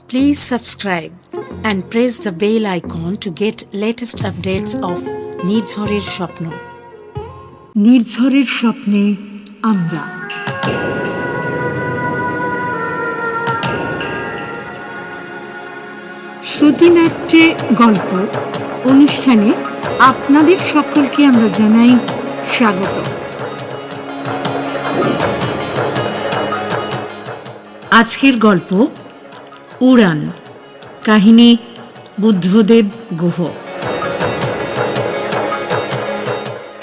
Please subscribe and press the bell icon to get latest updates of নির্ঝরের স্বপ্ন। নির্ঝরের স্বপ্নে আমরা। শ্রুতিনাট্যে গল্প অনুষ্ঠানে আপনাদের সকলকে আমরা জানাই স্বাগত। আজকের গল্প উড়ান, কাহিনী বুদ্ধদেব গুহ।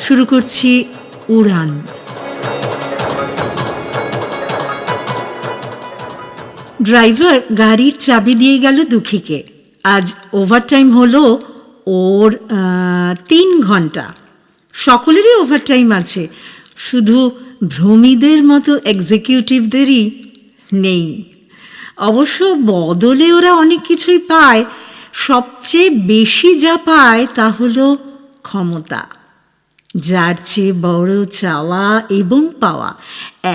শুরু করছি উড়ান। ড্রাইভার গাড়ির চাবি দিয়ে গেল দুঃখীকে। আজ ওভারটাইম হলো ওর 3 ঘন্টা। সকলেরই ওভারটাইম আছে, শুধু ভ্রমীদের মতো এক্সিকিউটিভদেরই নেই। অবশ্য বদলে ওরা অনেক কিছুই পায়। সবচেয়ে বেশি যা পায় তা হলো ক্ষমতা। যার চেয়ে বড় চাওয়া এবং পাওয়া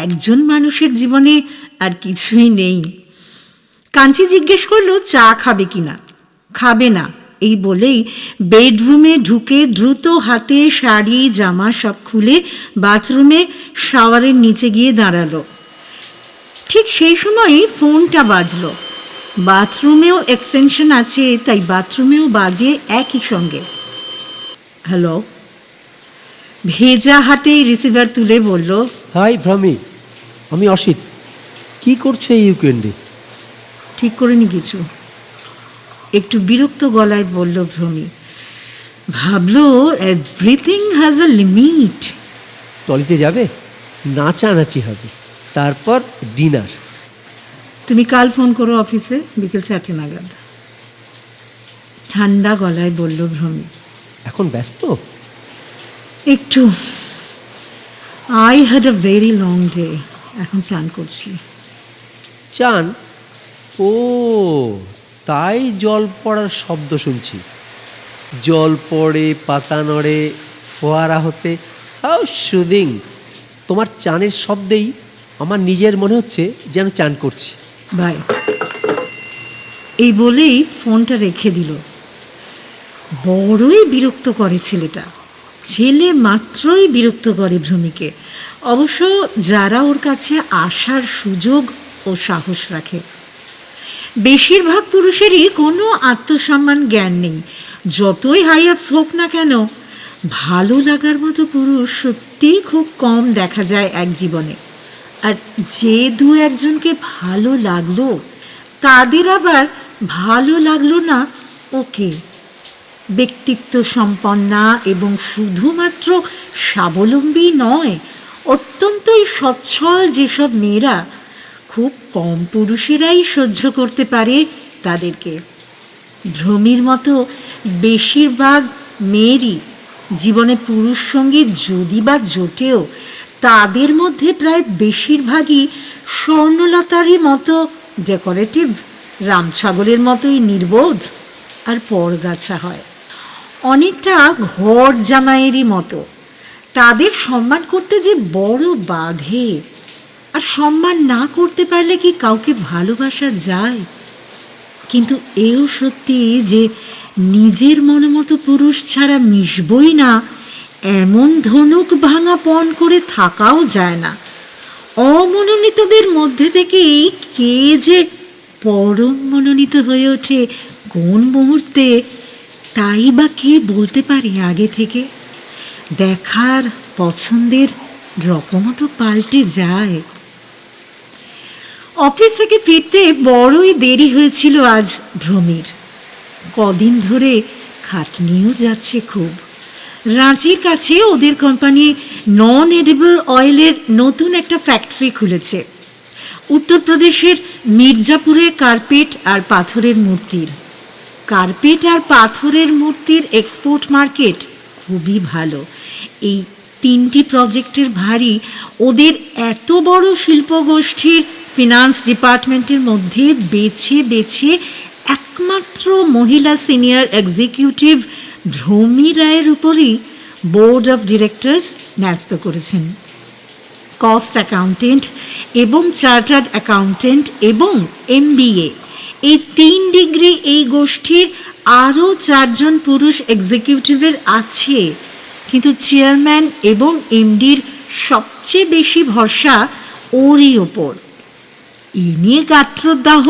একজন মানুষের জীবনে আর কিছুই নেই। কাঞ্চি জিজ্ঞেস করলো চা খাবে কিনা। খাবে না এই বলেই বেডরুমে ঢুকে দ্রুত হাতে শাড়ি জামা সব খুলে বাথরুমে শাওয়ারের নিচে গিয়ে দাঁড়ালো। ঠিক সেই সময়ই ফোনটা বাজলো। বাথরুমেও এক্সটেনশন আছে, তাই বাথরুমেও বাজে একই সঙ্গে। হ্যালো। ভেজা হাতে রিসিভার তুলে বলল, হাই ভ্রমি, আমি অসিত। কি করছো এই উইকেন্ডে? ঠিক করিনি কিছু, একটু বিরক্ত গলায় বলল ভ্রমি। ভাবলো এভরিথিং হ্যাজ আ লিমিট। টলিতে যাবে, নাচানাচি হবে, তারপর ডিনার। তুমি কাল ফোন করো অফিসে বিকেল 4টে নাগাদ। ঠান্ডা গলায় বলল ভ্রমি। এখন ব্যস্ত? একটু। I had a very long day. এখন চান করছি। চান? ও তাই জল পড়ার শব্দ শুনছি। জল পড়ে, পাতা নড়ে, ফোয়ারা হতে, হাউ সুদিং। তোমার চানের শব্দেই আমার নিজের মনে হচ্ছে যেন চান করছি। বাই। এই বলেই ফোনটা রেখে দিল। বড়ই বিরক্ত করে ছেলেটা। ছেলে মাত্রই বিরক্ত করে ভ্রমিকে, অবশ্য যারা ওর কাছে আসার সুযোগ ও সাহস রাখে। বেশিরভাগ পুরুষেরই কোনো আত্মসম্মান জ্ঞান নেই। যতই হাই আপস হোক না কেন, ভালো লাগার মতো পুরুষ সত্যিই খুব কম দেখা যায় এক জীবনে। আর যে 2-1জনকে ভালো লাগলো, তাদের আবার ভালো লাগলো না ওকে। ব্যক্তিত্ব সম্পন্না এবং শুধুমাত্র স্বাবলম্বী নয়, অত্যন্তই সচ্ছল যেসব মেয়েরা, খুব কম পুরুষেরাই সহ্য করতে পারে তাদেরকে। ভ্রমির মতো বেশিরভাগ মেয়েরই জীবনে পুরুষ সঙ্গে যদি বা জোটেও, তাদের মধ্যে প্রায় বেশিরভাগই স্বর্ণলতারই মতো ডেকোরেটিভ, রামছাগলের মতোই নির্বোধ আর পরগাছা হয়। অনেকটা ঘর জামাইয়েরই মতো। তাদের সম্মান করতে যে বড় বাধে। আর সম্মান না করতে পারলে কি কাউকে ভালোবাসা যায়? কিন্তু এও সত্যি যে নিজের মতো পুরুষ ছাড়া মিশবই না, এমন ধনুক ভাঙা পণ করে থাকাও যায় না। অমনোনীতদের মধ্যে থেকেই কে যে পরম মনোনীত হয়ে ওঠে কোন মুহূর্তে, তাই বা কে বলতে পারে আগে থেকে? দেখার পছন্দের রকমও তো পাল্টে যায়। অফিস থেকে ফিরতে বড়ই দেরি হয়েছিল আজ ভ্রমির। কদিন ধরে খাটনিও যাচ্ছে খুব। রাঁচির কাছে ওদের কোম্পানি নন এডিবল অয়েলের নতুন একটা ফ্যাক্টরি খুলেছে। উত্তরপ্রদেশের মির্জাপুরে কার্পেট আর পাথরের মূর্তির এক্সপোর্ট মার্কেট খুবই ভালো। এই 3টি প্রজেক্টের ভারী ওদের এত বড় শিল্পগোষ্ঠীর ফিনান্স ডিপার্টমেন্টের মধ্যে বেছে বেছে একমাত্র মহিলা সিনিয়র এক্সিকিউটিভ ভ্রমি রায়ের উপরই বোর্ড অফ ডিরেক্টরস ন্যস্ত করেছেন। কস্ট অ্যাকাউন্টেন্ট এবং চার্টার্ড অ্যাকাউন্টেন্ট এবং MBA এই 3 ডিগ্রি এই গোষ্ঠীর আরও 4 জন পুরুষ এক্সিকিউটিভের আছে, কিন্তু চেয়ারম্যান এবং এমডির সবচেয়ে বেশি ভরসা ওরই ওপর। এ নিয়ে গাত্রদাহ,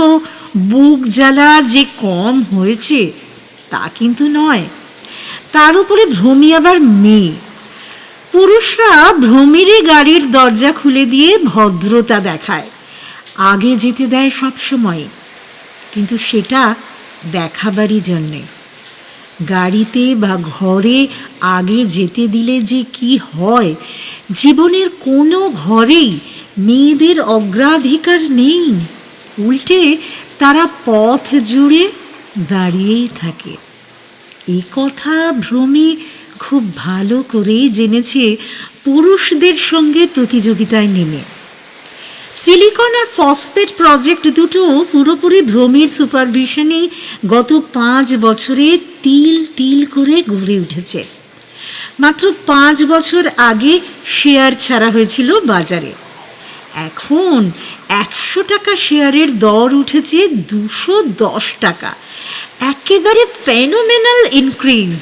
বুক জ্বালা যে কম হয়েছে তা কিন্তু নয়। তার উপরে ভ্রমী আবার মেয়ে। পুরুষরা ভ্রমীরই গাড়ির দরজা খুলে দিয়ে ভদ্রতা দেখায়, আগে যেতে দেয় সবসময়, কিন্তু সেটা দেখাবারই জন্যে। গাড়িতে বা ঘরে আগে যেতে দিলে যে কি হয়, জীবনের কোনো ঘরেই মেয়েদের অগ্রাধিকার নেই, উল্টে তারা পথ জুড়ে দাঁড়িয়েই থাকে। এ কথা ভ্রমী খুব ভালো করেই জেনেছে পুরুষদের সঙ্গে প্রতিযোগিতায় নেমে। সিলিকন আর ফসফেট প্রজেক্ট দুটো পুরোপুরি ভ্রমীর সুপারভিশনেই গত 5 বছরে তিল তিল করে গড়ে উঠেছে। মাত্র 5 বছর আগে শেয়ার ছাড়া হয়েছিল বাজারে, এখন 100 টাকা শেয়ারের দর উঠেছে 210 টাকা। একেবারে ফেনোমেনাল ইনক্রিজ।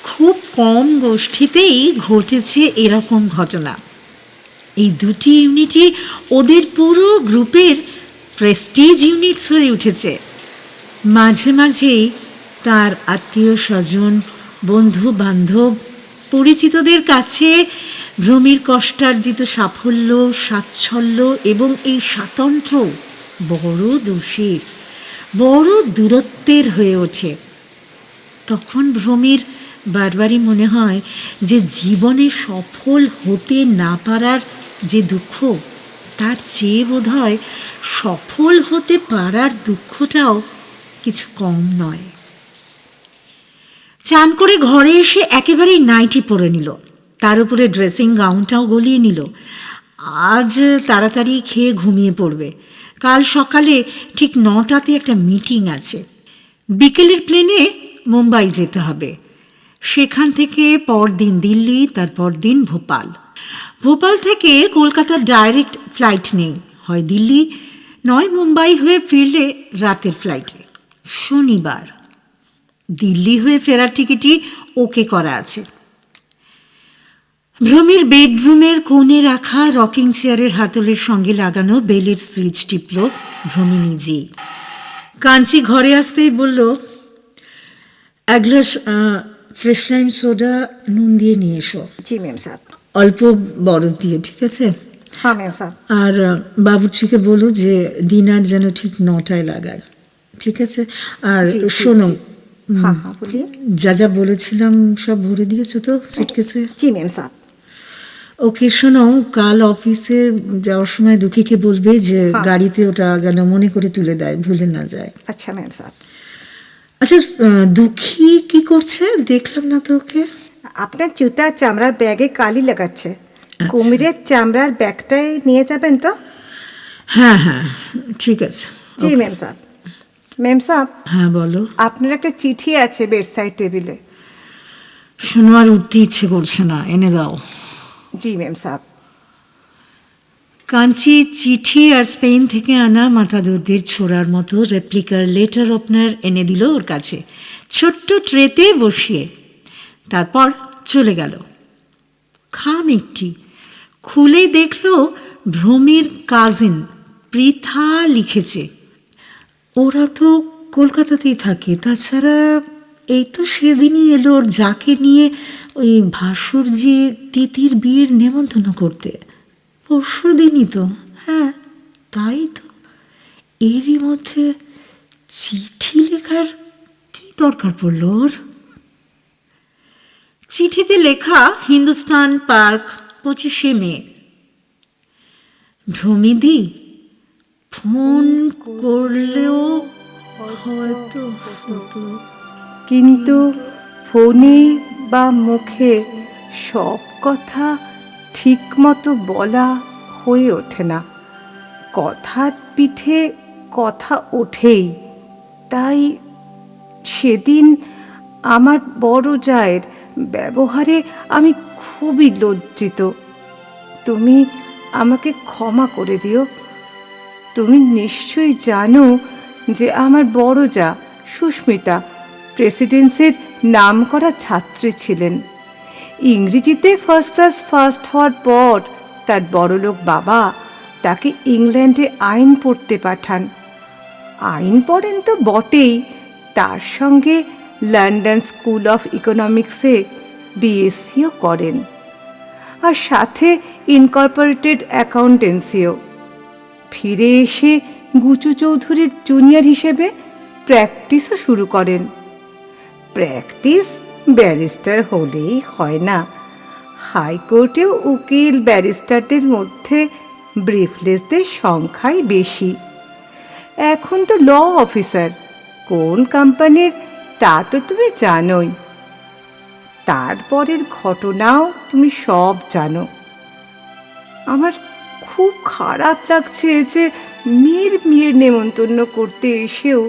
খুব কম গোষ্ঠীতেই ঘটেছে এরকম ঘটনা। এই দুটি ইউনিটই ওদের পুরো গ্রুপের প্রেস্টিজ ইউনিটস হয়ে উঠেছে। মাঝে মাঝেই তার আত্মীয় স্বজন, বন্ধু বান্ধব, পরিচিতদের কাছে ভ্রমীর কষ্টার্জিত সাফল্য, সাচ্ছল্য এবং এই স্বাতন্ত্র্য বড় দোষের, বড় দূরত্বের হয়ে ওঠে। তখন ভ্রমীর বারবারই মনে হয় যে জীবনে সফল হতে না পারার যে দুঃখ, তার চেয়ে বোধহয় সফল হতে পারার দুঃখটাও কিছু কম নয়। চান করে ঘরে এসে একেবারেই নাইটি পরে নিল, তার উপরে ড্রেসিং গাউনটাও গলিয়ে নিল। আজ তাড়াতাড়ি খেয়ে ঘুমিয়ে পড়বে, কাল সকালে ঠিক 9টাতে একটা মিটিং আছে। বিকেলের প্লেনে মুম্বাই যেতে হবে, সেখান থেকে পরদিন দিল্লি, তারপর দিন ভোপাল। ভোপাল থেকে কলকাতার ডাইরেক্ট ফ্লাইট নেই, হয় দিল্লি নয় মুম্বাই হয়ে ফিরলে রাতের ফ্লাইটে। শনিবার দিল্লি হয়ে ফেরার টিকিটই ওকে করা আছে। ভ্রমীর বেডরুমের কোণে রাখা রকিং চেয়ারের হাতলের সঙ্গে লাগানো বেলের সুইচ টিপল ভ্রমী নিজেই। কাঞ্চি ঘরে আসতেই বলল, 1 গ্লাস ফ্রেশ লাইম সোডা নুন দিয়ে নিয়ে এসো। জি ম্যাম সাহেব। অল্প বরফ দিয়ে, ঠিক আছে? হ্যাঁ ম্যাম সাহেব। আর বাবুর্চিকে বলো যে ডিনার যেন ঠিক 9টায় লাগায়, ঠিক আছে? আর জি, জি, শোনো, জি। হ্যাঁ হ্যাঁ বলিয়ে। যা যা বলেছিলাম সব ভরে দিয়েছো তো সুটকেসে? জি ম্যাম সাহেব। ওকে শোনো, কাল অফিসে যাওয়ার সময় দুঃখীকে বলবে যে গাড়িতে ওটা যেন মনে করে তুলে দেয়, ভুলে না যায়। আচ্ছা ম্যাম সাহেব। আচ্ছা, দুঃখী কি করছে? দেখলাম না তো ওকে। আপনার জুতার চামড়ার ব্যাগে কালি লাগাচ্ছে। কুমিরের চামড়ার ব্যাগটাই নিয়ে যাবেন তো? হ্যাঁ হ্যাঁ, ঠিক আছে। জি ম্যাম সাহেব। ম্যাম সাহেব, হ্যাঁ বলো। আপনার একটা চিঠি আছে বেডসাইড টেবিলে। শোনো, আর উঠতে ইচ্ছে করছে না, এনে দাও। জি ম্যাম সাহেব। কাঞ্চি চিঠি আর স্পেন থেকে আনা মাতাদুরদের ছোড়ার মতো রেপ্লিকার লেটার ওপেনার এনে দিল ওর কাছে, ছোট্ট ট্রেতে বসিয়ে। তারপর চলে গেল। খামটি খুলে দেখলো ভ্রমীর কাজিন পৃথা লিখেছে। ওরা তো কলকাতাতেই থাকে, তাছাড়া এই তো সেদিনই এলো ওর যাকে নিয়ে ওই ভাসুর যে তিতির বিয়ের নেমন্তন্ন করতে। পরশু দিনই তো। হ্যাঁ তাই তো। এরই মধ্যে চিঠি লেখার কি দরকার পড়ল ওর? চিঠিতে লেখা হিন্দুস্তান পার্ক, 25শে মে। ভ্রমিদি, ফোন করলেও হয়তো হতো, কিন্তু ফোনে বা মুখে সব কথা ঠিক মতো বলা হয়ে ওঠে না। কথার পিঠে কথা ওঠেই। তাই সেদিন আমার বড় জায়ের ব্যবহারে আমি খুবই লজ্জিত। তুমি আমাকে ক্ষমা করে দিও। তুমি নিশ্চয়ই জানো যে আমার বড় যা সুস্মিতা প্রেসিডেন্সির নামকরা ছাত্রী ছিলেন। ইংরেজিতে ফার্স্ট ক্লাস ফার্স্ট হওয়ার পর তার বড়লোক বাবা তাকে ইংল্যান্ডে আইন পড়তে পাঠান। আইন পড়েন তো বটেই, তার সঙ্গে লন্ডন স্কুল অফ ইকোনমিক্সে বিএসসিও করেন, আর সাথে ইনকর্পোরেটেড অ্যাকাউন্টেন্সিও। ফিরে এসে গুচু চৌধুরীর জুনিয়র হিসেবে প্র্যাকটিসও শুরু করেন। প্র্যাকটিস ব্যারিস্টার হলেই হয় না, হাইকোর্টেও উকিল ব্যারিস্টারদের মধ্যে ব্রিফলেসদের সংখ্যাই বেশি। এখন তো ল অফিসার কোন কোম্পানির তা তো তুমি জানোই। তারপরের ঘটনাও তুমি সব জানো। আমার খুব খারাপ লাগছে যে মেয়ের নেমন্তন্ন করতে এসেও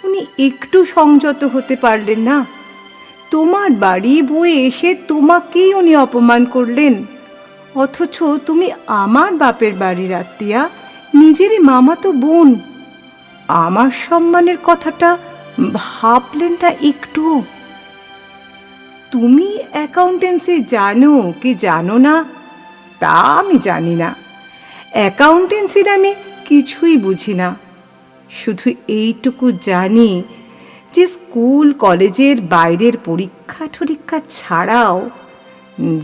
উনি একটু সংযত হতে পারলেন না। তোমার বাড়ি বয়ে এসে তোমাকেই উনি অপমান করলেন, অথচ তুমি আমার বাপের বাড়ির আত্মীয়া, নিজেরই মামাতো বোন। আমার সম্মানের কথাটা ভাবলেন না একটু? তুমি অ্যাকাউন্টেন্সি জানো কি জানো না তা আমি জানি না। অ্যাকাউন্টেন্সির আমি কিছুই বুঝি না, শুধু এইটুকু জানি যে স্কুল কলেজের বাইরের পরীক্ষা টরীক্ষা ছাড়াও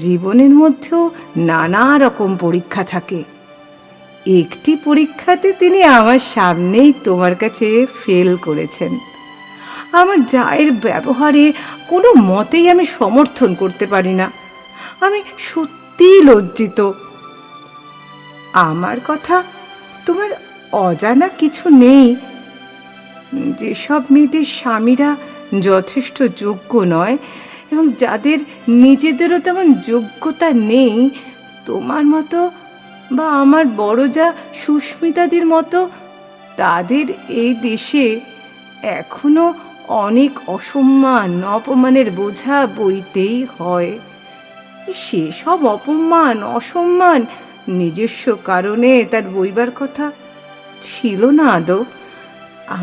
জীবনের মধ্যেও নানা রকম পরীক্ষা থাকে। একটি পরীক্ষাতে তিনি আমার সামনেই তোমার কাছে ফেল করেছেন। আমার জায়ের ব্যবহারে কোনো মতেই আমি সমর্থন করতে পারি না। আমি সত্যিই লজ্জিত। আমার কথা তোমার অজানা কিছু নেই। যেসব মেয়েদের স্বামীরা যথেষ্ট যোগ্য নয় এবং যাদের নিজেদেরও তেমন যোগ্যতা নেই, তোমার মতো বা আমার বড় যা সুস্মিতাদের মতো, তাদের এই দেশে এখনো অনেক অসম্মান অপমানের বোঝা বইতেই হয়। সেসব অপমান অসম্মান নিজস্ব কারণে তার বইবার কথা ছিল না আদৌ।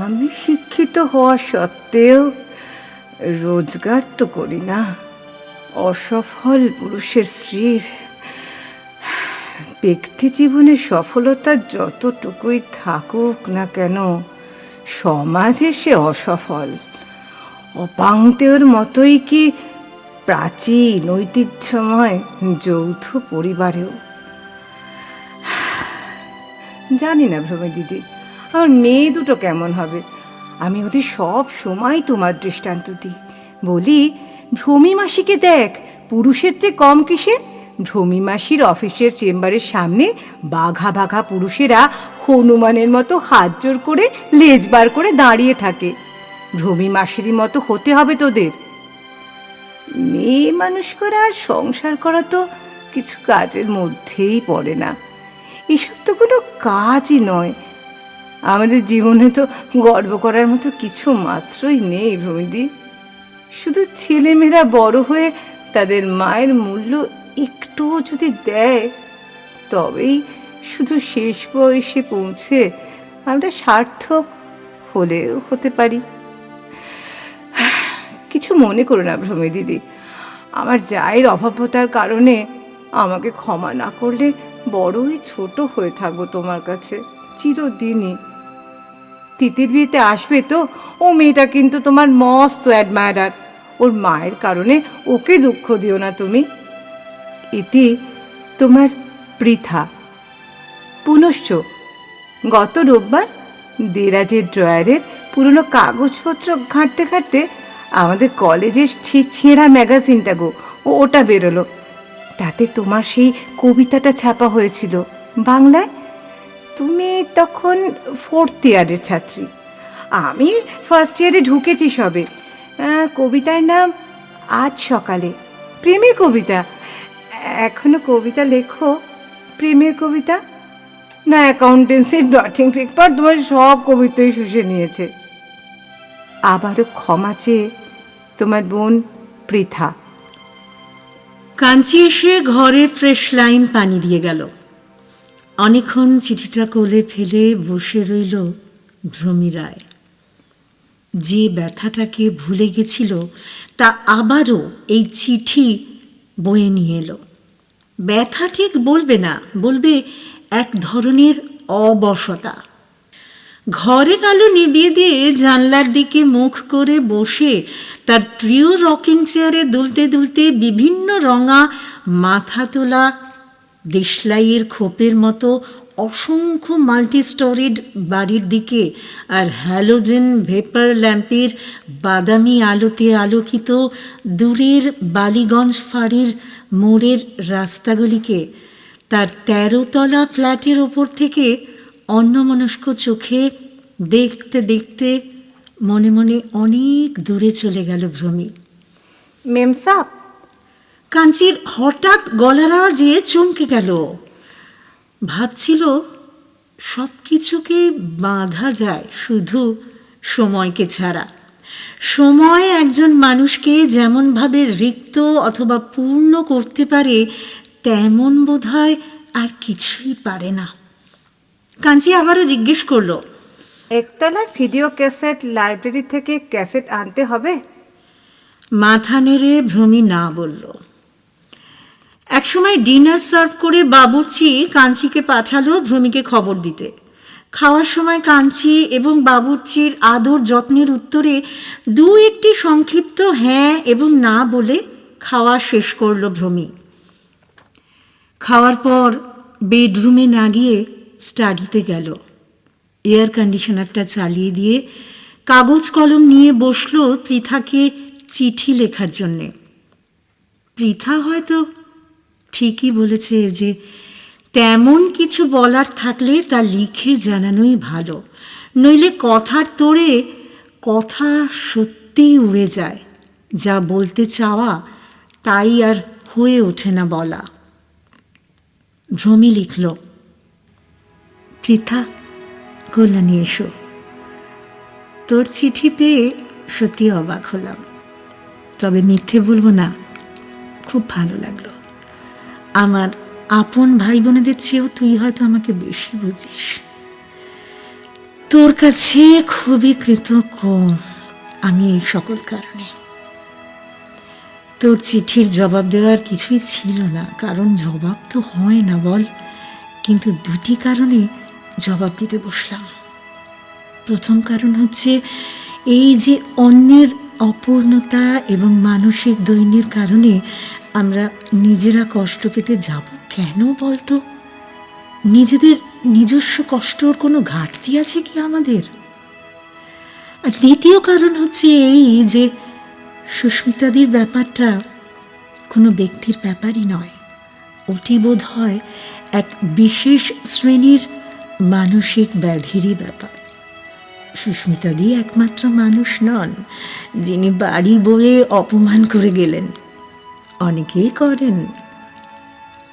আমি শিক্ষিত হওয়া সত্ত্বেও রোজগার তো করি না। অসফল পুরুষের স্ত্রীর ব্যক্তি জীবনের সফলতা যতটুকুই থাকুক না কেন, সমাজে সে অসফল। অপাংতেয়র মতোই কি প্রাচীন ঐতিহ্যময় যৌথ পরিবারেও। জানি না ভ্রমে দিদি, আমার মেয়ে দুটো কেমন হবে। আমি ওদের সব সময় তোমার দৃষ্টান্ত দিই, বলি ভ্রমি মাসিকে দেখ, পুরুষের চেয়ে কম কিসে। ভ্রমি মাসির অফিসের চেম্বারের সামনে বাঘা বাঘা পুরুষেরা হনুমানের মতো হাত জোর করে লেজ বার করে দাঁড়িয়ে থাকে। ভ্রমি মাসিরই মতো হতে হবে তোদের। মেয়ে মানুষ করা আর সংসার করা তো কিছু কাজের মধ্যেই পড়ে না। এসব তো কোনো কাজই নয়। আমাদের জীবনে তো গর্ব করার মতো কিছু মাত্রই নেই ভ্রমিদি। শুধু ছেলেমেয়েরা বড় হয়ে তাদের মায়ের মূল্য একটুও যদি দেয়, তবেই শুধু শেষ বয়সে পৌঁছে আমরা সার্থক হলেও হতে পারি। কিছু মনে করো না ভ্রমে দিদি, আমার জায়ের অভাবতার কারণে আমাকে ক্ষমা না করলে বড়ই ছোট হয়ে থাকবো তোমার কাছে চিরদিনই। তিতির বিয়েতে আসবে তো? ও মেয়েটা কিন্তু তোমার মস্ত অ্যাডমায়ারার। ওর মায়ের কারণে ওকে দুঃখ দিও না তুমি। ইতি তোমার পৃথা। পুনশ্চ গত রোববার দেরাজের ড্রয়ারের পুরনো কাগজপত্র ঘাঁটতে ঘাঁটতে আমাদের কলেজের ছেঁড়া ম্যাগাজিনটা গো ওটা বেরোলো। তাতে তোমার সেই কবিতাটা ছাপা হয়েছিল বাংলায়। তুমি তখন 4th ইয়ারের ছাত্রী, আমি 1st ইয়ারে ঢুকেছি সবে। কবিতার নাম আজ সকালে। প্রেমের কবিতা। এখনো কবিতা লেখো? প্রেমের কবিতা না অ্যাকাউন্টেন্সির ডটিং পেপার তোমার সব কবিতাই শুষে নিয়েছে। আবারও ক্ষমা চেয়ে তোমার বোন পৃথা। কাঞ্চি এসে ঘরে ফ্রেশ লাইন পানি দিয়ে গেল। অনেকক্ষণ চিঠিটা কোলে ফেলে বসে রইল ভ্রমি রায়। যে ব্যথাটাকে ভুলে গেছিল তা আবারও এই চিঠি বয়ে নিয়ে এলো। ব্যথা ঠিক বলবে না, বলবে এক ধরনের অবশতা। ঘরের আলো নিভিয়ে দিয়ে জানলার দিকে মুখ করে বসে তার প্রিয় রকিং চেয়ারে দুলতে দুলতে বিভিন্ন রঙা মাথা তোলা দেশলাইয়ের খোপের মতো অসংখ্য মাল্টি স্টোরিড বাড়ির দিকে আর হ্যালোজেন ভেপার ল্যাম্পের বাদামি আলোতে আলোকিত দূরের বালিগঞ্জ ফাঁড়ির মোড়ের রাস্তাগুলিকে তার 13 তলা ফ্ল্যাটের ওপর থেকে অন্যমনস্ক চোখে দেখতে দেখতে মনে মনে অনেক দূরে চলে গেল ভ্রমি। মেমসাপ, কাঞ্চির হঠাৎ গলার আওয়াজে চমকে গেল। ভাবছিল সব কিছুকে বাঁধা যায় শুধু সময়কে ছাড়া। সময় একজন মানুষকে যেমনভাবে রিক্ত অথবা পূর্ণ করতে পারে তেমন বোধহয় আর কিছুই পারে না। কাঞ্চি আবারও জিজ্ঞেস করলো, একতলার ভিডিও ক্যাসেট লাইব্রেরি থেকে ক্যাসেট আনতে হবে? মাথা নেড়ে ভ্রমি না বলল। একসময় ডিনার সার্ভ করে বাবুর্চি কাঞ্চিকে পাঠালো ভ্রমিকে খবর দিতে। খাওয়ার সময় কাঞ্চি এবং বাবুর্চির আদর যত্নের উত্তরে দু একটি সংক্ষিপ্ত হ্যাঁ এবং না বলে খাওয়া শেষ করল ভ্রমি। খাওয়ার পর বেডরুমে না গিয়ে স্টাডিতে গেল। এয়ার কন্ডিশনারটা চালিয়ে দিয়ে কাগজ কলম নিয়ে বসলো পৃথাকে চিঠি লেখার জন্যে। পৃথা হয়তো ঠিকই বলেছে যে তেমন কিছু বলার থাকলে তা লিখে জানানোই ভালো, নইলে কথার তোড়ে কথা সত্যিই উড়ে যায়। যা বলতে চাওয়া তাই আর হয়ে ওঠে না বলা। ভ্রমি লিখল, পৃথা, কল্যাণী এসো। তোর চিঠি পেয়ে সত্যি অবাক হলাম, তবে মিথ্যে বলবো না, খুব ভালো লাগলো। আমার আপন ভাই বোনেদের চেয়েও তুই হয়তো আমাকে বেশি বুঝিস। তোর কাছে খুবই কৃতজ্ঞ আমি এই সকল কারণে। তোর চিঠির জবাব দেওয়ার কিছুই ছিল না, কারণ জবাব তো হয় না বল, কিন্তু দুটি কারণে জবাব দিতে বসলাম। প্রথম কারণ হচ্ছে এই যে অন্যের অপূর্ণতা এবং মানসিক দৈন্যের কারণে আমরা নিজেরা কষ্ট পেতে যাব কেন বলতো? নিজেদের নিজস্ব কষ্টর কোনো ঘাটতি আছে কি আমাদের? আর দ্বিতীয় কারণ হচ্ছে এই যে সুস্মিতাদির ব্যাপারটা কোনো ব্যক্তির ব্যাপারই নয়, ওটি বোধ হয় এক বিশেষ শ্রেণীর মানসিক ব্যাধিরই ব্যাপার। সুস্মিতাদি একমাত্র মানুষ নন যিনি বাড়ি বয়ে অপমান করে গেলেন, অনেকেই করেন।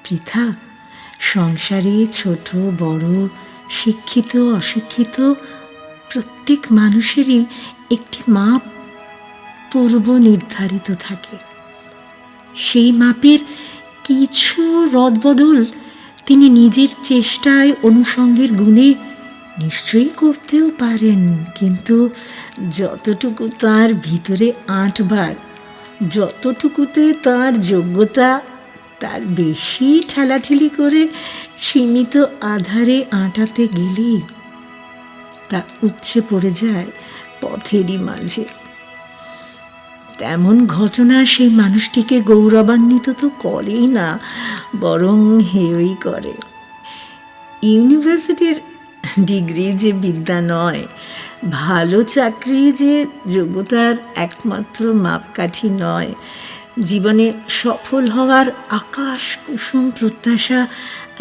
পৃথা, সংসারে ছোট বড়, শিক্ষিত অশিক্ষিত প্রত্যেক মানুষেরই একটি মাপ পূর্ব নির্ধারিত থাকে। সেই মাপের কিছু রদবদল তিনি নিজের চেষ্টায় অনুষঙ্গের গুণে নিশ্চয়ই করতেও পারেন, কিন্তু যতটুকু তার ভিতরে আঁটবার, যতটুকুতে তার যোগ্যতা, তার বেশি ঠেলাঠেলি করে সীমিত আধারে আঁটাতে গেলেই তা উপচে পড়ে যায় পথেরই মাঝে। তেমন ঘটনা সেই মানুষটিকে গৌরবান্বিত তো করেই না, বরং হেয়ই করে। ইউনিভার্সিটির ডিগ্রি যে বিদ্যা নয়, ভালো চাকরি যে যোগ্যতার একমাত্র মাপকাঠি নয়, জীবনে সফল হওয়ার আকাশ কুসুম প্রত্যাশা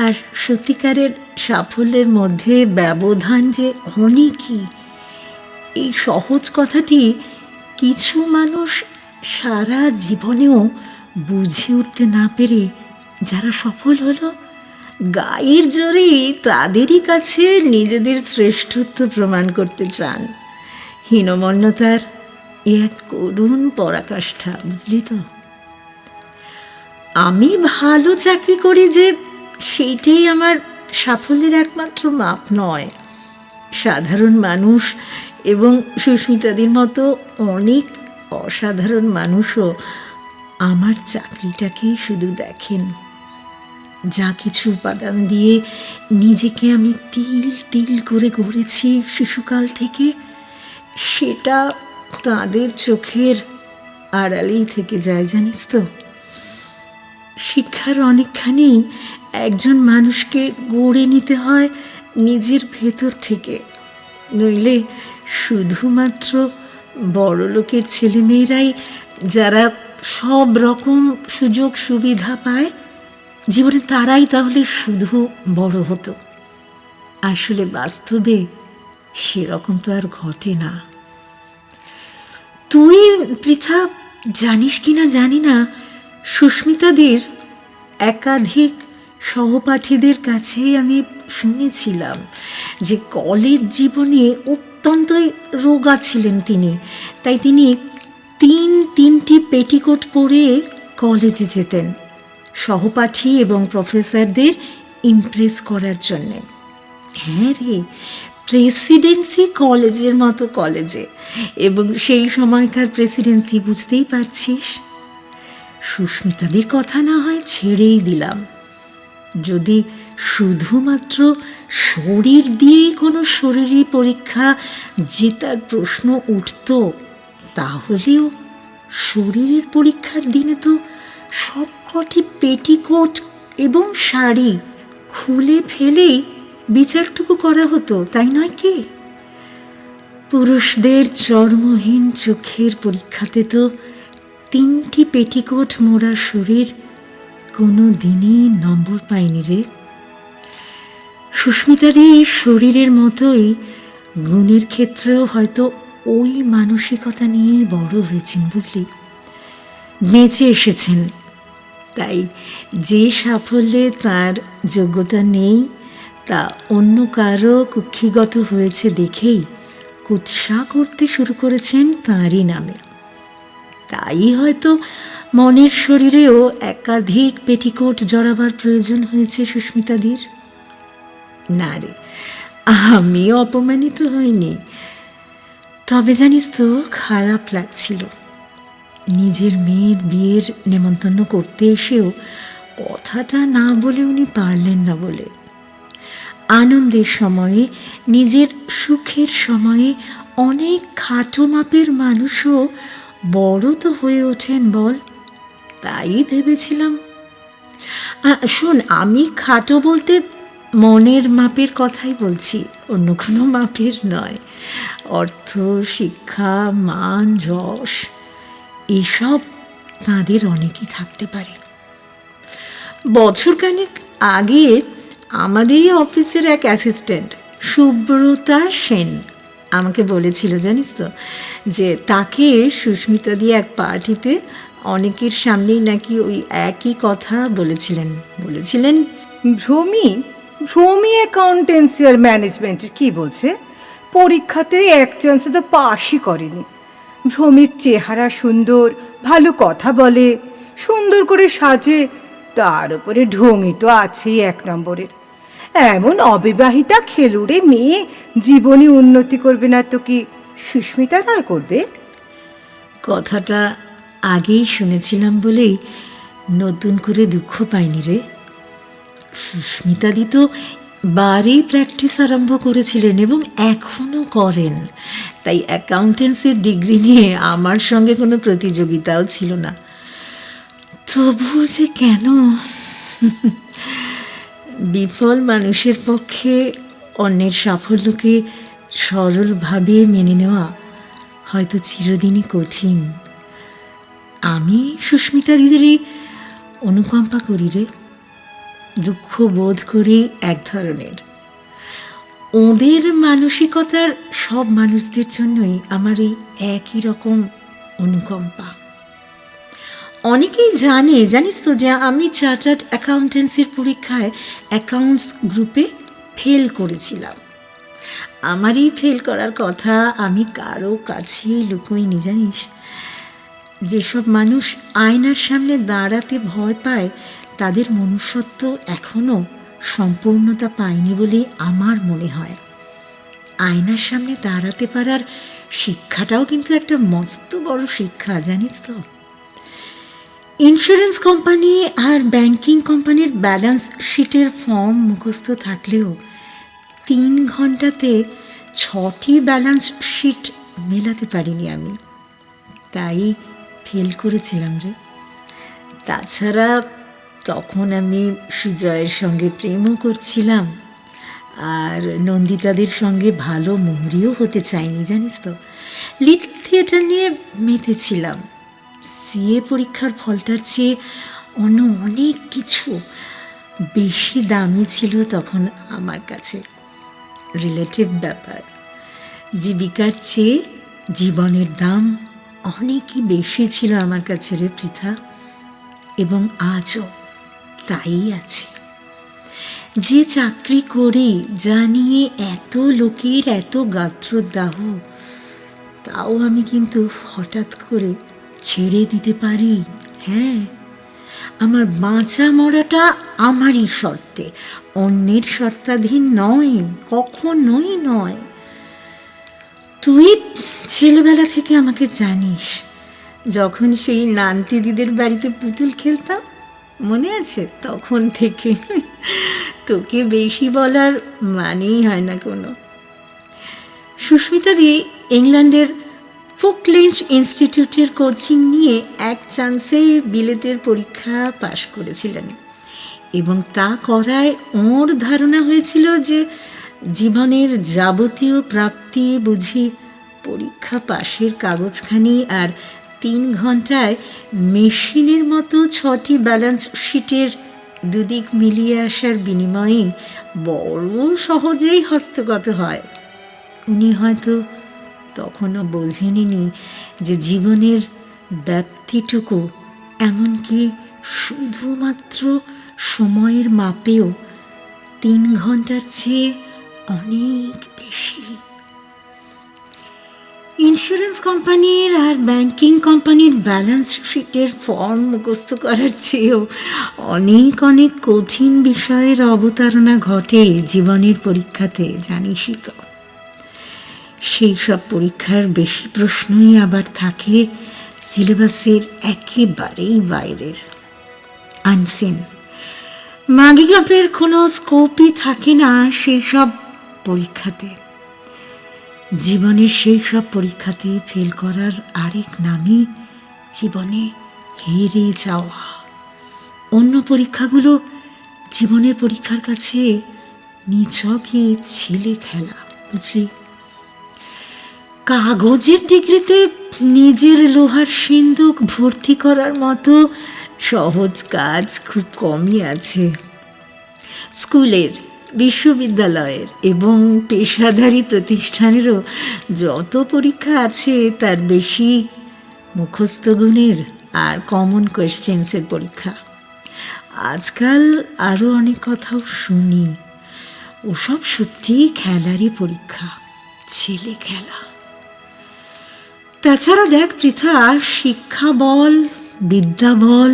আর সত্যিকারের সাফল্যের মধ্যে ব্যবধান যে অনেকই, এই সহজ কথাটি কিছু মানুষ সারা জীবনেও বুঝে উঠতে না পেরে যারা সফল হলো, গায়ের জোরেই তাদেরই কাছে নিজেদের শ্রেষ্ঠত্ব প্রমাণ করতে চান। হীনমন্যতার এক করুণ পরাকাষ্ঠা, বুঝলি তো? আমি ভালো চাকরি করি যে সেইটাই আমার সাফল্যের একমাত্র মাপ নয়। সাধারণ মানুষ এবং সুস্মিতাদির মতো অনেক অসাধারণ মানুষও আমার চাকরিটাকেই শুধু দেখেন। যা কিছু উপাদান দিয়ে নিজেকে আমি তিল তিল করে গড়েছি শিশুকাল থেকে, সেটা তাদের চোখের আড়ালেই থেকে যায়, জানিস তো। শিক্ষার অনেকখানি একজন মানুষকে গড়ে নিতে হয় নিজের ভেতর থেকে, নইলে শুধুমাত্র বড়লোকের ছেলেমেয়েরাই যারা সব রকম সুযোগ সুবিধা পায় জীবনে, তারাই তাহলে শুধু বড় হতো। আসলে বাস্তবে সেরকম তো আর ঘটে না। তুই পৃথা জানিস কি না জানি না, সুস্মিতাদের একাধিক সহপাঠীদের কাছেই আমি শুনেছিলাম যে কলেজ জীবনে অত্যন্তই রোগা ছিলেন তিনি, তাই তিনি তিনটি পেটিকোট পরে কলেজে যেতেন সহপাঠী এবং প্রফেসরদের ইমপ্রেস করার জন্যে। হ্যাঁ রে, প্রেসিডেন্সি কলেজের মতো কলেজে, এবং সেই সময়কার প্রেসিডেন্সি বুঝতেই পারছিস। সুস্মিতাদের কথা না হয় ছেড়েই দিলাম, যদি শুধুমাত্র শরীর দিয়েই কোনো শরীরী পরীক্ষা জেতার প্রশ্ন উঠত, তাহলেও শরীরের পরীক্ষার দিনে তো সবকটি পেটিকোট এবং শাড়ি খুলে ফেলেই বিচারটুকু করা হতো, তাই নয় কি? পুরুষদের চর্মহীন চোখের পরীক্ষাতে তো 3টি পেটিকোট মোড়া শরীর কোনো দিনই নম্বর পায়নি রে। সুস্মিতাদি শরীরের মতোই গুণের ক্ষেত্রেও হয়তো ওই মানসিকতা নিয়ে বড় হয়েছেন, বুঝলি, বেঁচে এসেছেন। তাই যে সাফল্যে তার যোগ্যতা নেই তা অন্য কারো কুক্ষিগত হয়েছে দেখেই কুৎসা করতে শুরু করেছেন তাঁরই নামে। তাই হয়তো মনের শরীরেও একাধিক পেটিকোট জড়াবার প্রয়োজন হয়েছে সুস্মিতাদির। না রে, আমি অপমানিত হইনি, তবে জানিস তো খারাপ লাগছিল নিজের মেয়ের বিয়ের নেমন্তন্ন করতে এসেও কথাটা না বলে উনি পারলেন না বলে। আনন্দের সময়ে, নিজের সুখের সময়ে অনেক খাটো মাপের মানুষও বড় তো হয়ে ওঠেন বল, তাই ভেবেছিলাম। শোন, আমি খাটো বলতে মনের মাপের কথাই বলছি, অন্য কোনো মাপের নয়। অর্থ, শিক্ষা, মান, যশ এসব তাঁদের অনেকই থাকতে পারে। বছরখানেক আগে আমাদেরই অফিসের এক অ্যাসিস্ট্যান্ট সুব্রতা সেন আমাকে বলেছিল, জানিস তো, যে তাকে সুস্মিতা দিয়ে এক পার্টিতে অনেকের সামনেই নাকি ওই একই কথা বলেছিলেন। ভ্রমি অ্যাকাউন্টেন্সি আর ম্যানেজমেন্টের কি বলছে, পরীক্ষাতে এক চান্সে তো পাসই করেনি। ভ্রমির চেহারা সুন্দর, ভালো কথা বলে, সুন্দর করে সাজে, তার উপরে ঢঙই তো আছেই 1 নম্বরের। এমন অবিবাহিতা খেলুড়ে মেয়ে জীবনে উন্নতি করবে না তো কি সুস্মিতা তা করবে? কথাটা আগেই শুনেছিলাম বলেই নতুন করে দুঃখ পাইনি রে। সুস্মিতাদি তো বারেই প্র্যাকটিস আরম্ভ করেছিলেন এবং এখনও করেন, তাই অ্যাকাউন্টেন্সির ডিগ্রি নিয়ে আমার সঙ্গে কোনো প্রতিযোগিতাও ছিল না। তবুও যে কেন, বিফল মানুষের পক্ষে অন্যের সাফল্যকে সরলভাবে মেনে নেওয়া হয়তো চিরদিনই কঠিন। আমি সুস্মিতা দিদিরই অনুকম্পা করি রে, দুঃখ বোধ করি এক ধরনের। ওদের মানসিকতার সব মানুষদের জন্যই আমার এই একই রকম অনুকম্পা। অনেকেই জানিস তো যে আমি চার্টার্ড অ্যাকাউন্টেন্সির পরীক্ষায় অ্যাকাউন্টস গ্রুপে ফেল করেছিলাম। আমার এই ফেল করার কথা আমি কারো কাছেই লুকোইনি, জানিস। যেসব মানুষ আয়নার সামনে দাঁড়াতে ভয় পায় তাদের মনুষ্যত্ব এখনও সম্পূর্ণতা পায়নি বলে আমার মনে হয়। আয়নার সামনে দাঁড়াতে পারার শিক্ষাটাও কিন্তু একটা মস্ত বড় শিক্ষা, জানিস তো। ইন্স্যুরেন্স কোম্পানি আর ব্যাংকিং কোম্পানির ব্যালেন্স শিটের ফর্ম মুখস্থ থাকলেও 3 ঘন্টাতে 6টি ব্যালেন্স শিট মেলাতে পারিনি আমি, তাই ফেল করেছিলাম রে। তাছাড়া তখন আমি সুজয়ের সঙ্গে প্রেমও করছিলাম, আর নন্দিতাদের সঙ্গে ভালো মুহুরিও হতে চাইনি, জানিস তো। লিটল থিয়েটার নিয়ে মেতেছিলাম। সিএ পরীক্ষার ফলটার চেয়ে অন্য অনেক কিছু বেশি দামি ছিল তখন আমার কাছে। রিলেটিভ ব্যাপার। জীবিকার চেয়ে জীবনের দাম অনেকই বেশি ছিল আমার কাছে রে পৃথা, এবং আজও তাই আছে। যে চাকরি করে যা নিয়ে এত লোকের এত গাত্রদাহ, তাও আমি কিন্তু হঠাৎ করে ছেড়ে দিতে পারি। হ্যাঁ, আমার বাঁচা মরাটা আমারই শর্তে, অন্যের শর্তাধীন নয়, কখনোই নয়। তুই ছেলেবেলা থেকে আমাকে জানিস, যখন সেই নান্তি দিদির বাড়িতে পুতুল খেলতাম, মনে আছে? তখন থেকে তোকে বেশি বলার মানেই হয় না কোনো। সুস্মিতা দি ইংল্যান্ডের ফোকলেঞ্চ ইনস্টিটিউটের কোচিং নিয়ে এক চান্সেই বিলেতের পরীক্ষা পাশ করেছিলেন, এবং তা করায় ওর ধারণা হয়েছিল যে জীবনের যাবতীয় প্রাপ্তি বুঝি পরীক্ষা পাশের কাগজখানি আর 3 ঘন্টায় মেশিনের মতো 6টি ব্যালেন্স শিটের দুদিক মিলিয়ে আসার বিনিময়ে বড় সহজেই হস্তগত হয়। উনি হয়তো তখনও বোঝেননি যে জীবনের ব্যাপ্তিটুকু এমনকি শুধুমাত্র সময়ের মাপেও 3 ঘন্টার চেয়ে অনেক বেশি। ইন্স্যুরেন্স কোম্পানির আর ব্যাংকিং কোম্পানির ব্যালেন্স শিটের ফর্ম মুখস্থ করার চেয়েও অনেক অনেক কঠিন বিষয়ের অবতারণা ঘটে জীবনের পরীক্ষাতে, জানিসই তো। সেই সব পরীক্ষার বেশি প্রশ্নই আবার থাকে সিলেবাসের একেবারেই বাইরের, আনসিন। মাগিগাপের কোনো স্কোপই থাকে না সেই সব পরীক্ষাতে। জীবনের সেই সব পরীক্ষাতে ফেল করার আরেক নামই জীবনে হেরে যাওয়া। অন্য পরীক্ষাগুলো জীবনের পরীক্ষার কাছে নিছকই ছেলে খেলা, বুঝলি। কাগজের ডিগ্রিতে নিজের লোহার সিন্দুক ভর্তি করার মতো সহজ কাজ খুব কমই আছে। স্কুলের, বিশ্ববিদ্যালয়ের এবং পেশাদারী প্রতিষ্ঠানেরও যত পরীক্ষা আছে তার বেশি মুখস্থ গুণের আর কমন কোয়েশ্চেন্সের পরীক্ষা। আজকাল আরও অনেক কথাও শুনি, ওসব সত্যিই খেলারই পরীক্ষা, ছেলে খেলা। তাছাড়া দেখ পৃথা, শিক্ষা বল, বিদ্যা বল,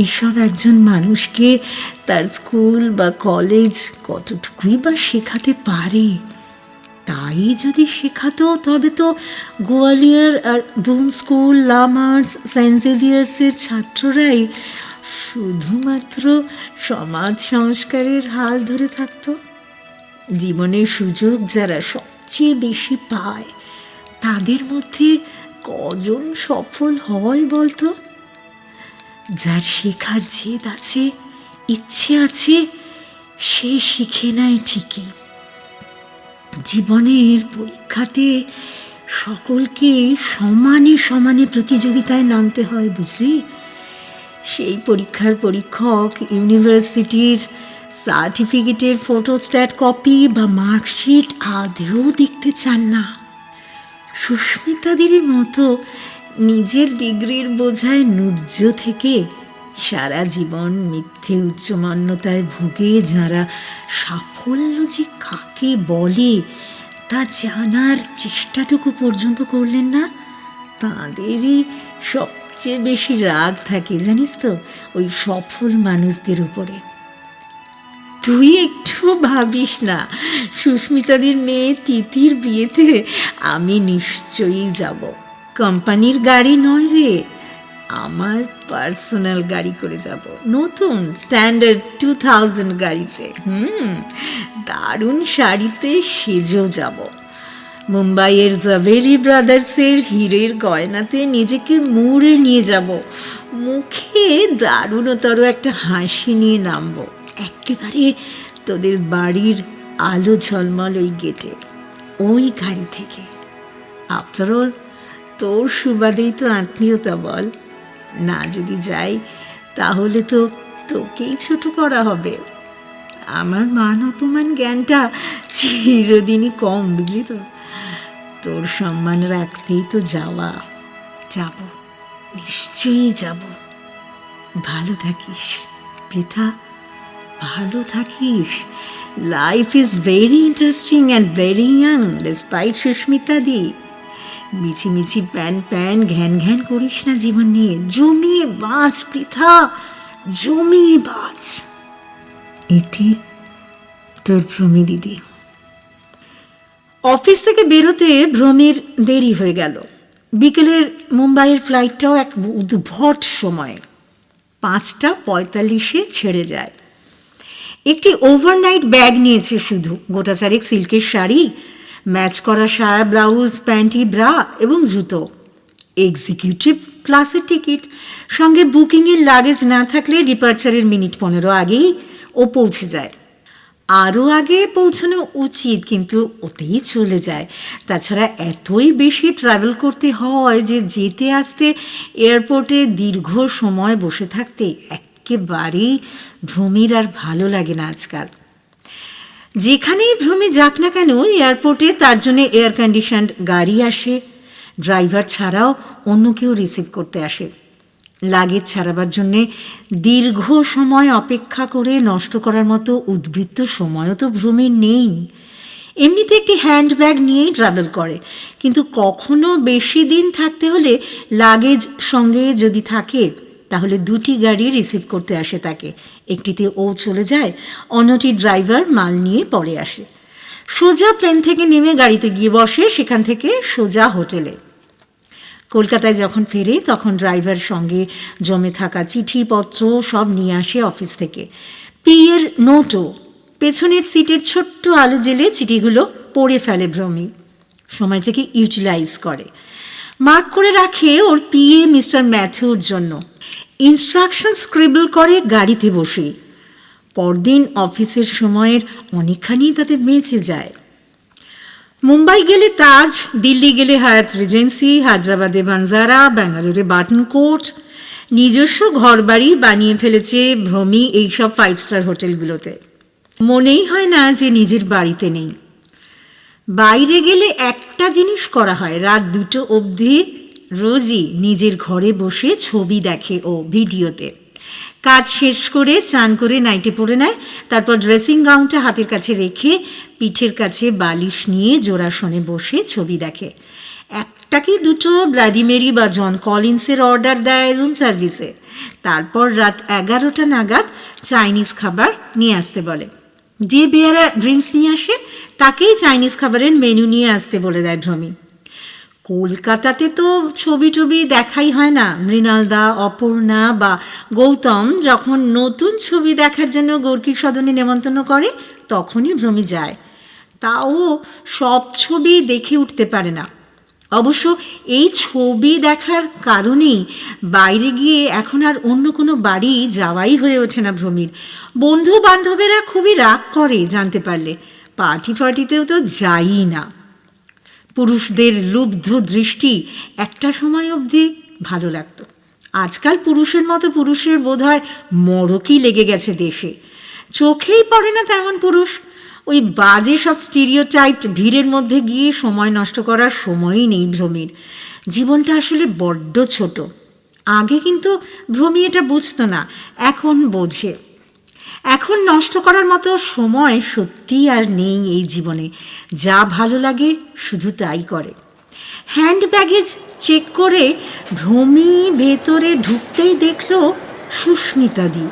এসব একজন মানুষকে তার স্কুল বা কলেজ কতটুকুই বা শেখাতে পারে। তাই যদি শেখাতো তবে তো গোয়ালিয়র আর দুন স্কুল, লামার্স, সেন্ট জেভিয়ার্সের ছাত্ররাই শুধুমাত্র সমাজ সংস্কারের হাল ধরে থাকতো। জীবনের সুযোগ যারা সবচেয়ে বেশি পায় তাদের মধ্যে কজন সফল হয় বলতো? যার শেখার জেদ আছে, ইচ্ছে আছে, সে শিখে নেয় ঠিকই। জীবনের পরীক্ষাতে সকলকে সমানে সমানে প্রতিযোগিতায় নামতে হয়, বুঝলি। সেই পরীক্ষার পরীক্ষক ইউনিভার্সিটির সার্টিফিকেটের ফটোস্ট্যাট কপি বা মার্কশিট আদৌ দেখতে চান না। সুস্মিতাদের মতো নিজের ডিগ্রির বোঝায় ন্যূর্য থেকে সারা জীবন মিথ্যে উচ্চমান্যতায় ভুগে যারা সাফল্য যে কাকে বলে তা জানার চেষ্টাটুকু পর্যন্ত করলেন না, তাঁদেরই সবচেয়ে বেশি রাগ থাকে, জানিস তো, ওই সফল মানুষদের উপরে। তুই একটু ভাবিস না, সুস্মিতাদির মেয়ে তিতির বিয়েতে আমি নিশ্চয়ই যাব। কোম্পানির গাড়ি নয় রে, আমার পার্সোনাল গাড়ি করে যাব, নতুন স্ট্যান্ডার্ড 2000 গাড়িতে। দারুণ শাড়িতে সেজেও যাব। মুম্বাইয়ের জাভেরি ব্রাদার্সের হীরের গয়নাতে নিজেকে মুড়ে নিয়ে যাব, মুখে দারুণতর একটা হাসি নিয়ে নামবো একেবারে তোদের বাড়ির আলো ঝলমল ওই গেটে, ওই গাড়ি থেকে। আফটার অল তোর সুবাদেই তো আত্মীয়তা বল, না যদি যাই তাহলে তো তোকেই ছোট করা হবে। আমার মান অপমান জ্ঞানটা চিরদিনই কম, বুঝলি তো। তোর সম্মান রাখতেই তো যাওয়া। যাব, নিশ্চয়ই যাব। ভালো থাকিস পৃথা, ভালো থাকিস। Life is very interesting and very young despite Sushmita di. মিছিমিছি প্যান প্যান ঘ্যান ঘ্যান করিস না জীবন নিয়ে, জমিয়ে বাঁচ পৃথা, জমিয়ে বাঁচ। এতে তোর ভ্রমি দিদি। অফিস থেকে বেরোতে ভ্রমির দেরি হয়ে গেল। বিকেলের মুম্বাইয়ের ফ্লাইটটাও এক উদ্ভট সময়ে 5:45 ছেড়ে যায়। একটি ওভারনাইট ব্যাগ নিয়েছে শুধু, গোটা চারেক সিল্কের শাড়ি, ম্যাচ করা সায়া ব্লাউজ, প্যান্টি, ব্রা এবং জুতো। এক্সিকিউটিভ ক্লাসের টিকিট, সঙ্গে বুকিংয়ের লাগেজ না থাকলে ডিপার্চারের মিনিট 15 আগেই ও পৌঁছে যায়। আরও আগে পৌঁছানো উচিত, কিন্তু ওতেই চলে যায়। তাছাড়া এতই বেশি ট্রাভেল করতে হয় যে যেতে আসতে এয়ারপোর্টে দীর্ঘ সময় বসে থাকতে একেবারেই ভ্রমির আর ভালো লাগে না আজকাল। যেখানেই ভ্রমি যাক না কেন এয়ারপোর্টে তার জন্য এয়ার কন্ডিশনড গাড়ি আসে, ড্রাইভার ছাড়াও অন্য কেউ রিসিভ করতে আসে। লাগেজ ছাড়াবার জন্যে দীর্ঘ সময় অপেক্ষা করে নষ্ট করার মতো উদ্বৃত্ত সময়ও তো ভ্রমির নেই। এমনিতে একটি হ্যান্ডব্যাগ নিয়েই ট্রাভেল করে, কিন্তু কখনো বেশি দিন থাকতে হলে লাগেজ সঙ্গে যদি থাকে তাহলে দুটি গাড়ি রিসিভ করতে আসে তাকে। একটিতে ও চলে যায়, অন্যটি ড্রাইভার মাল নিয়ে পরে আসে। সোজা প্লেন থেকে নেমে গাড়িতে গিয়ে বসে, সেখান থেকে সোজা হোটেলে। কলকাতায় যখন ফেরে তখন ড্রাইভার সঙ্গে জমে থাকা চিঠিপত্র সব নিয়ে আসে অফিস থেকে। পিএর নোটও, পেছনের সিটের ছোট্ট আলো জেলে চিঠিগুলো পড়ে ফেলে ভ্রমি, সময়টাকে ইউটিলাইজ করে। মার্ক করে রাখে ওর পিএ মিস্টার ম্যাথিউর জন্য। ইনস্ট্রাকশন স্ক্রিবল করে গাড়িতে বসে। পরদিন অফিসের সময়ের অনেকখানি তাতে বেঁচে যায়। মুম্বাই গেলে তাজ, দিল্লি গেলে হায়াত রিজেন্সি, হায়দ্রাবাদে বানজারা, ব্যাঙ্গালোরে বাটন কোট। নিজস্ব ঘরবাড়ি বানিয়ে ফেলেছে ভ্রমি এইসব 5 স্টার হোটেলগুলোতে। মনেই হয় না যে নিজের বাড়িতে নেই। বাইরে গেলে একটা জিনিস করা হয়, রাত 2টো অবধি রোজই নিজের ঘরে বসে ছবি দেখে ও ভিডিওতে। কাজ শেষ করে চান করে নাইটি পরে নেয়, তারপর ড্রেসিং গাউনটা হাতের কাছে রেখে পিঠের কাছে বালিশ নিয়ে জোড়াসনে বসে ছবি দেখে। একটা কি দুটো ব্লাডি মেরি বা জন কলিন্সের অর্ডার দেয় রুম সার্ভিসে। তারপর রাত 11টা নাগাদ চাইনিজ খাবার নিয়ে আসতে বলে। যে বেয়ারা ড্রিঙ্কস নিয়ে আসে তাকেই চাইনিজ খাবারের মেনু নিয়ে আসতে বলে দেয় ভ্রমি। কলকাতাতে তো ছবি টবি দেখাই হয় না। মৃণালদা, অপর্ণা বা গৌতম যখন নতুন ছবি দেখার জন্য গর্কিক সদনে নেমন্তন্ন করে তখনই ভ্রমি যায়। তাও সব ছবি দেখে উঠতে পারে না। অবশ্য এই ছবি দেখার কারণেই বাইরে গিয়ে এখন আর অন্য কোনো বাড়ি যাওয়াই হয়ে ওঠে না ভ্রমির। বন্ধু বান্ধবেরা খুবই রাগ করে জানতে পারলে, পার্টি ফার্টিতেও তো যাই না। পুরুষদের লুব্ধ দৃষ্টি একটা সময় অবধি ভালো লাগতো। আজকাল পুরুষের মতো পুরুষের বোধহয় মড়কই লেগে গেছে দেশে। চোখেই পড়ে না তেমন পুরুষ। ওই বাজে সব স্টিরিওটাইপড ভিড়ের মধ্যে গিয়ে সময় নষ্ট করার সময়ই নেই ভ্রমির। জীবনটা আসলে বড্ড ছোট। আগে কিন্তু ভ্রমি এটা বুঝতো না, এখন বোঝে। এখন নষ্ট করার মতো সময় সত্যিই আর নেই এই জীবনে। যা ভালো লাগে শুধু তাই করে। হ্যান্ড ব্যাগেজ চেক করে ভ্রমি ভেতরে ঢুকতেই দেখল সুস্মিতাদি।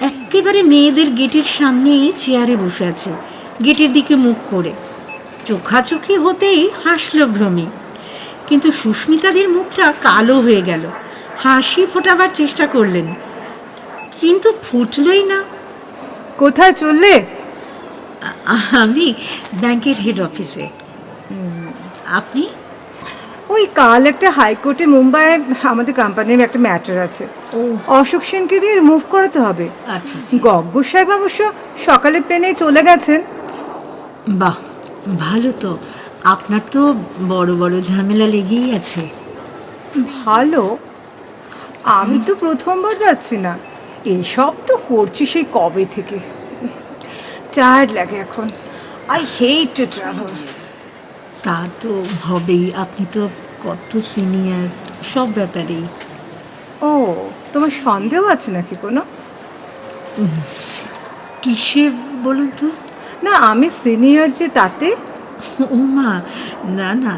একেবারে মেয়েদের গেটের সামনেই চেয়ারে বসে আছে, গেটের দিকে মুখ করে। চোখাচোখি হতেই হাসল ভ্রমি, কিন্তু সুস্মিতাদের মুখটা কালো হয়ে গেল। হাসি ফোটাবার চেষ্টা করলেন, কিন্তু ফুটলই না। কোথায় চললে? আমি ব্যাংকের হেড অফিসে। আপনি? ওই কাল একটা হাইকোর্টে মুম্বাইয়ে আমাদের কোম্পানির একটা ম্যাটার আছে। ও অশোক সেনকে দিয়ে মুভ করাতে হবে। আচ্ছা আচ্ছা। গগ্গ সাহেব অবশ্য সকালে প্লেনে চলে গেছেন। বাহ, ভালো তো। আপনার তো বড় বড় ঝামেলা লেগেই আছে। ভালো? আমি তো প্রথমবার যাচ্ছি না, এসব তো করছি সেই কবে থেকে। টায়ার্ড লাগে এখন। I hate to travel. তা তো হবেই, আপনি তো কত সিনিয়র সব ব্যাপারেই। ও, তোমার সন্দেহ আছে নাকি কোনো? কিসে বলুন তো? না, আমি সিনিয়র যে তাতে। ও মা, না না।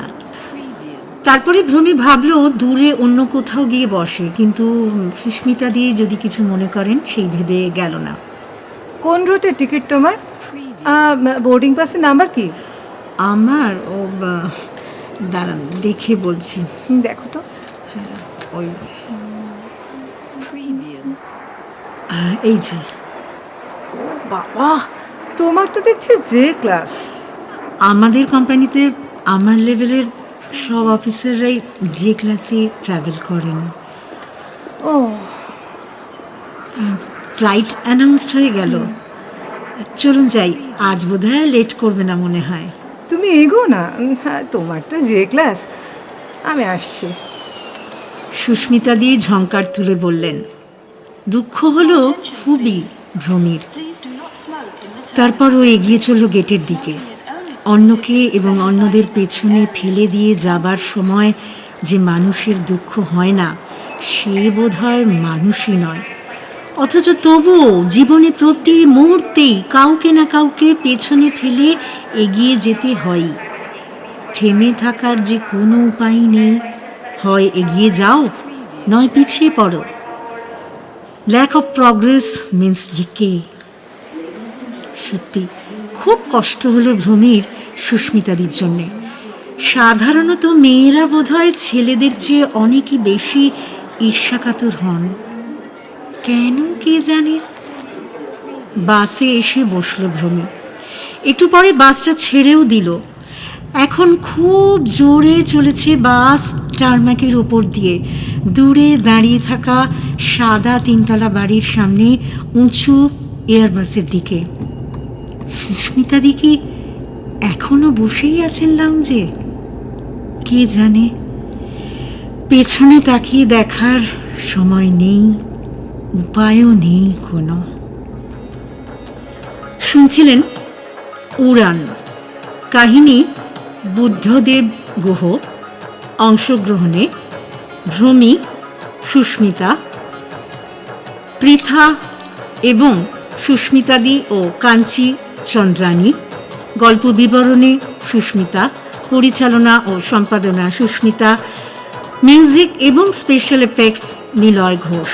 তারপরে ভ্রমি ভাবলো দূরে অন্য কোথাও গিয়ে বসে, কিন্তু সুস্মিতা দিয়ে যদি কিছু মনে করেন সেই ভেবে গেল না। কোন রুটের টিকিট তোমার? বোর্ডিং পাসের নাম্বার কি? আমার দাঁড়ান দেখে বলছি। দেখো তো। ওই যে, এই যে। বাবা, তোমার তো দেখছি যে ক্লাস। আমাদের কোম্পানিতে আমার লেভেলের সব অফিসাররাই যে ক্লাসে ট্রাভেল করেন। ও, ফ্লাইট অ্যানাউন্সড হয়ে গেল। চলুন যাই, আজ বোধহয় লেট করবে না মনে হয়। তুমি এগো না। হ্যাঁ, তোমার তো যে ক্লাস। আমি আসছি। সুস্মিতা দিয়ে ঝংকার তুলে বললেন। দুঃখ হলো খুবই ভ্রমির। তারপর ও এগিয়ে চলল গেটের দিকে। অন্যকে এবং অন্যদের পেছনে ফেলে দিয়ে যাবার সময় যে মানুষের দুঃখ হয় না, সে বোধহয় মানুষই নয়। অথচ তবুও জীবনে প্রতি মুহূর্তেই কাউকে না কাউকে পেছনে ফেলে এগিয়ে যেতে হয়। থেমে থাকার যে কোনো উপায় নেই। হয় এগিয়ে যাও, নয় পিছিয়ে পড়ো। Lack of progress means decay. সত্যি খুব কষ্ট হলো ভ্রমির সুস্মিতাদির জন্যে। সাধারণত মেয়েরা বোধহয় ছেলেদের চেয়ে অনেকই বেশি ঈর্ষাকাতর হন, কেন কে জানে। বাসে এসে বসলো ভ্রমি। একটু পরে বাসটা ছেড়েও দিল। এখন খুব জোরে চলেছে বাস টারম্যাকের ওপর দিয়ে, দূরে দাঁড়িয়ে থাকা সাদা তিনতলা বাড়ির সামনে উঁচু এয়ারবাসের দিকে। সুস্মিতাদি কি এখনো বসেই আছেন লাউঞ্জে? কে জানে। পেছনে তাকিয়ে দেখার সময় নেই, উপায়ও নেই কোনো। শুনছিলেন উড়ান, কাহিনী বুদ্ধদেব গুহ, অংশগ্রহণে ভ্রমি, সুস্মিতা, পৃথা এবং সুস্মিতাদি ও কাঞ্চি চন্দ্রানী, গল্প বিবরণে সুস্মিতা, পরিচালনা ও সম্পাদনা সুস্মিতা, মিউজিক এবং স্পেশাল এফেক্টস নিলয় ঘোষ।